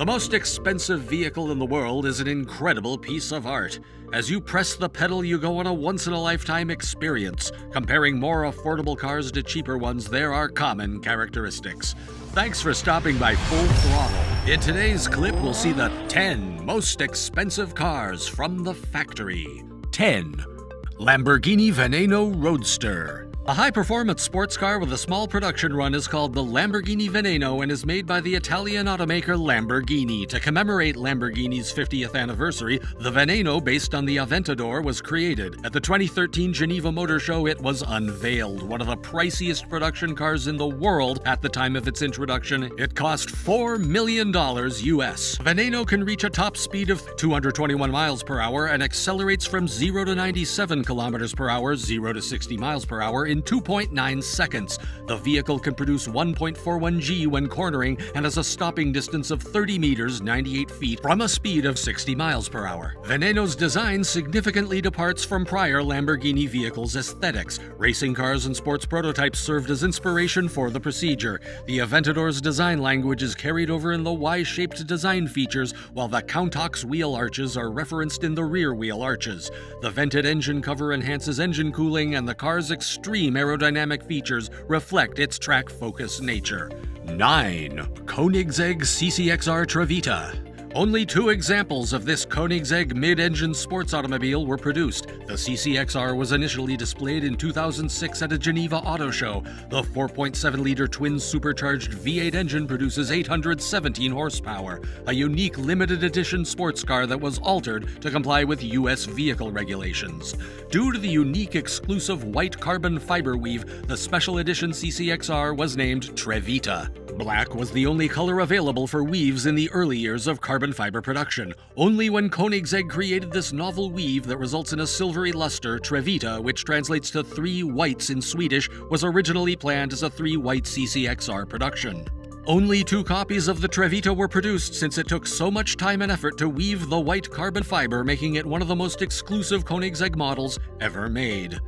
The most expensive vehicle in the world is an incredible piece of art. As you press the pedal, you go on a once-in-a-lifetime experience. Comparing more affordable cars to cheaper ones, there are common characteristics. Thanks for stopping by Full Throttle. In today's clip, we'll see the 10 most expensive cars from the factory. 10. Lamborghini Veneno Roadster. A high-performance sports car with a small production run is called the Lamborghini Veneno and is made by the Italian automaker Lamborghini. To commemorate Lamborghini's 50th anniversary, the Veneno, based on the Aventador, was created. At the 2013 Geneva Motor Show, it was unveiled. One of the priciest production cars in the world at the time of its introduction. It cost $4 million US. Veneno can reach a top speed of 221 miles per hour and accelerates from 0 to 97 kilometers per hour, 0 to 60 miles per hour in 2.9 seconds. The vehicle can produce 1.41 G when cornering and has a stopping distance of 30 meters, 98 feet, from a speed of 60 miles per hour. Veneno's design significantly departs from prior Lamborghini vehicles' aesthetics. Racing cars and sports prototypes served as inspiration for the procedure. The Aventador's design language is carried over in the Y-shaped design features, while the Countach wheel arches are referenced in the rear wheel arches. The vented engine cover enhances engine cooling, and the car's extreme aerodynamic features reflect its track-focused nature. 9. Koenigsegg CCXR Trevita. Only 2 examples of this Koenigsegg mid-engine sports automobile were produced. The CCXR was initially displayed in 2006 at a Geneva Auto Show. The 4.7-liter twin-supercharged V8 engine produces 817 horsepower, a unique limited edition sports car that was altered to comply with U.S. vehicle regulations. Due to the unique exclusive white carbon fiber weave, the special edition CCXR was named Trevita. Black was the only color available for weaves in the early years of carbon fiber production. Only when Koenigsegg created this novel weave that results in a silvery luster, Trevita, which translates to 3 whites in Swedish, was originally planned as a 3-white CCXR production. Only 2 copies of the Trevita were produced since it took so much time and effort to weave the white carbon fiber, making it one of the most exclusive Koenigsegg models ever made.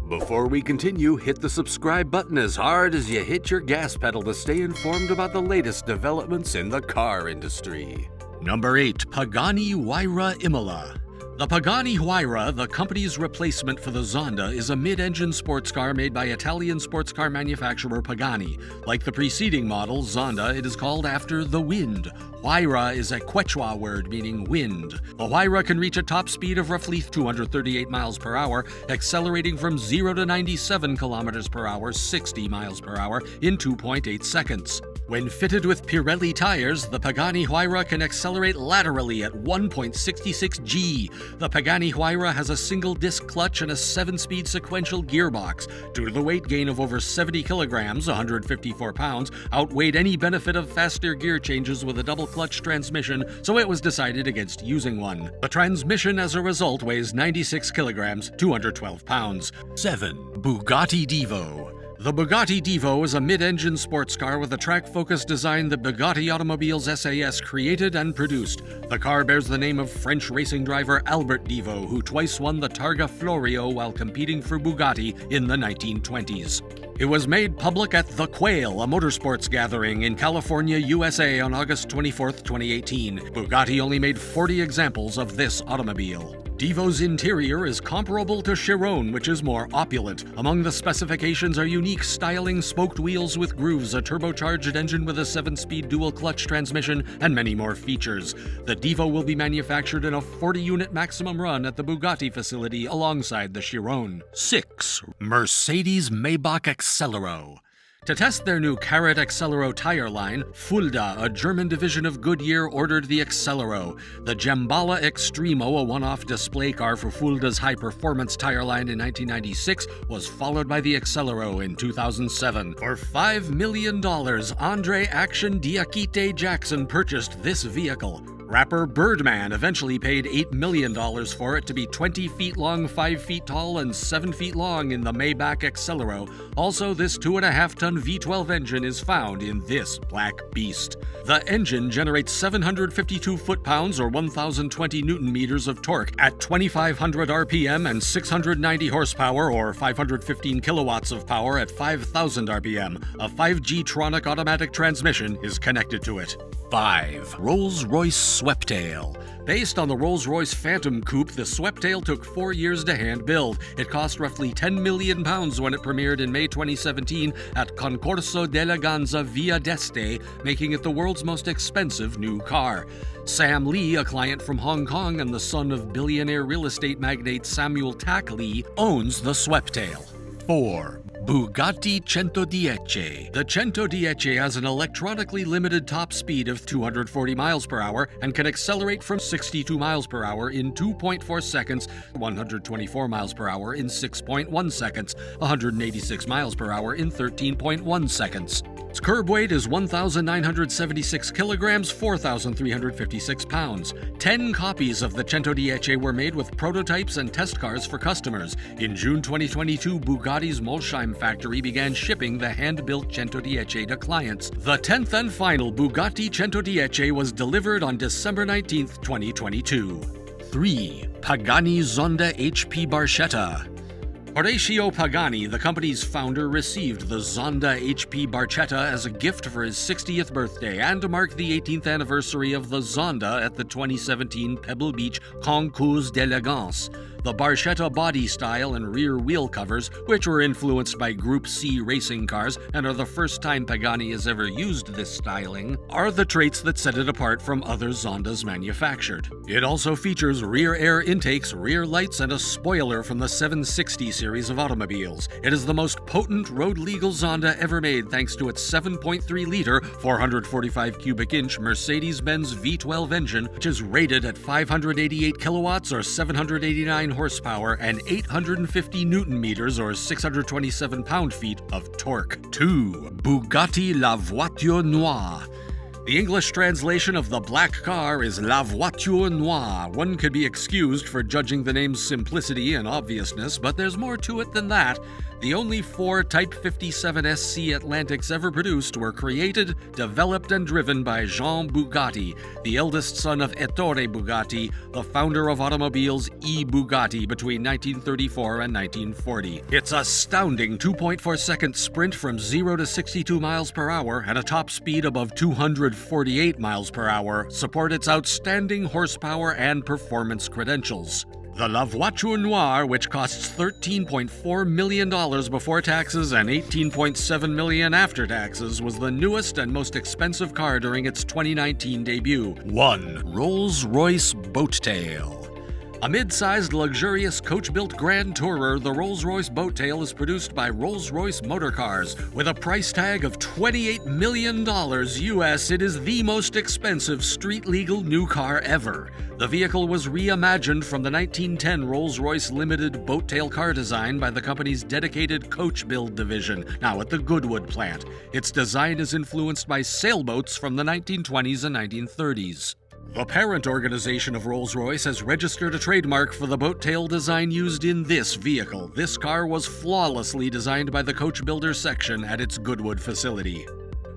Before we continue, hit the subscribe button as hard as you hit your gas pedal to stay informed about the latest developments in the car industry. Number 8. Pagani Huayra Imola. The Pagani Huayra, the company's replacement for the Zonda, is a mid-engine sports car made by Italian sports car manufacturer Pagani. Like the preceding model, Zonda, it is called after the wind. Huayra is a Quechua word meaning wind. The Huayra can reach a top speed of roughly 238 miles per hour, accelerating from 0 to 97 kilometers per hour, 60 miles per hour, in 2.8 seconds. When fitted with Pirelli tires, the Pagani Huayra can accelerate laterally at 1.66 G. The Pagani Huayra has a single-disc clutch and a 7-speed sequential gearbox. Due to the weight gain of over 70 kilograms, 154 pounds, outweighed any benefit of faster gear changes with a double-clutch transmission, so it was decided against using one. The transmission, as a result, weighs 96 kilograms, 212 pounds. 7. Bugatti Divo. The Bugatti Divo is a mid-engine sports car with a track-focused design that Bugatti Automobiles SAS created and produced. The car bears the name of French racing driver Albert Divo, who twice won the Targa Florio while competing for Bugatti in the 1920s. It was made public at The Quail, a motorsports gathering in California, USA on August 24, 2018. Bugatti only made 40 examples of this automobile. Divo's interior is comparable to Chiron, which is more opulent. Among the specifications are unique styling spoked wheels with grooves, a turbocharged engine with a 7-speed dual-clutch transmission, and many more features. The Divo will be manufactured in a 40-unit maximum run at the Bugatti facility alongside the Chiron. 6. Mercedes-Maybach Accelero. To test their new Carrot Accelero tire line, Fulda, a German division of Goodyear, ordered the Accelero. The Gembala Extremo, a one-off display car for Fulda's high-performance tire line in 1996, was followed by the Accelero in 2007. For $5 million, Andre Action Diakite Jackson purchased this vehicle. Rapper Birdman eventually paid $8 million for it to be 20 feet long, 5 feet tall, and 7 feet long in the Maybach Accelero. Also, this 2.5-ton V12 engine is found in this black beast. The engine generates 752 foot-pounds or 1,020 newton-meters of torque at 2,500 RPM and 690 horsepower or 515 kilowatts of power at 5,000 RPM. A 5G Tronic automatic transmission is connected to it. 5. Rolls-Royce Sweptail. Based on the Rolls-Royce Phantom Coupe, the Sweptail took 4 years to hand-build. It cost roughly £10 million when it premiered in May 2017 at Concorso d'Eleganza Via d'Este, making it the world's most expensive new car. Sam Lee, a client from Hong Kong and the son of billionaire real estate magnate Samuel Tak Lee, owns the Sweptail. 4. Bugatti 110. The 110 has an electronically limited top speed of 240 miles per hour and can accelerate from 62 miles per hour in 2.4 seconds, 124 miles per hour in 6.1 seconds, 186 miles per hour in 13.1 seconds. Its curb weight is 1,976 kilograms, 4,356 pounds. 10 copies of the 110 were made with prototypes and test cars for customers. In June 2022, Bugatti's Molsheim factory began shipping the hand-built 110 to clients. The 10th and final Bugatti 110 was delivered on December 19, 2022. 3. Pagani Zonda HP Barchetta. Horacio Pagani, the company's founder, received the Zonda HP Barchetta as a gift for his 60th birthday and to mark the 18th anniversary of the Zonda at the 2017 Pebble Beach Concours d'Elegance. The Barchetta body style and rear wheel covers, which were influenced by Group C racing cars and are the first time Pagani has ever used this styling, are the traits that set it apart from other Zondas manufactured. It also features rear air intakes, rear lights, and a spoiler from the 760 series of automobiles. It is the most potent road-legal Zonda ever made thanks to its 7.3-liter, 445 cubic inch Mercedes-Benz V12 engine, which is rated at 588 kilowatts or 789 horsepower and 850 newton meters or 627 pound-feet of torque. 2. Bugatti La Voiture Noire. The English translation of the black car is La Voiture Noire. One could be excused for judging the name's simplicity and obviousness, but there's more to it than that. The only 4 Type 57 SC Atlantics ever produced were created, developed, and driven by Jean Bugatti, the eldest son of Ettore Bugatti, the founder of automobiles E. Bugatti between 1934 and 1940. Its astounding 2.4-second sprint from 0 to 62 miles per hour and a top speed above 248 miles per hour support its outstanding horsepower and performance credentials. The La Voiture Noire, which costs $13.4 million before taxes and $18.7 million after taxes, was the newest and most expensive car during its 2019 debut. 1. Rolls-Royce Boattail. A mid-sized, luxurious, coach-built Grand Tourer, the Rolls-Royce Boattail is produced by Rolls-Royce Motor Cars. With a price tag of $28 million US, it is the most expensive street-legal new car ever. The vehicle was reimagined from the 1910 Rolls-Royce Limited Boattail car design by the company's dedicated coach build division, now at the Goodwood plant. Its design is influenced by sailboats from the 1920s and 1930s. The parent organization of Rolls-Royce has registered a trademark for the boattail design used in this vehicle. This car was flawlessly designed by the coach builder section at its Goodwood facility.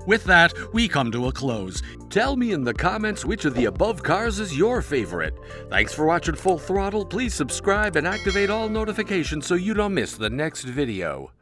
With that, we come to a close. Tell me in the comments which of the above cars is your favorite. Thanks for watching Full Throttle. Please subscribe and activate all notifications so you don't miss the next video.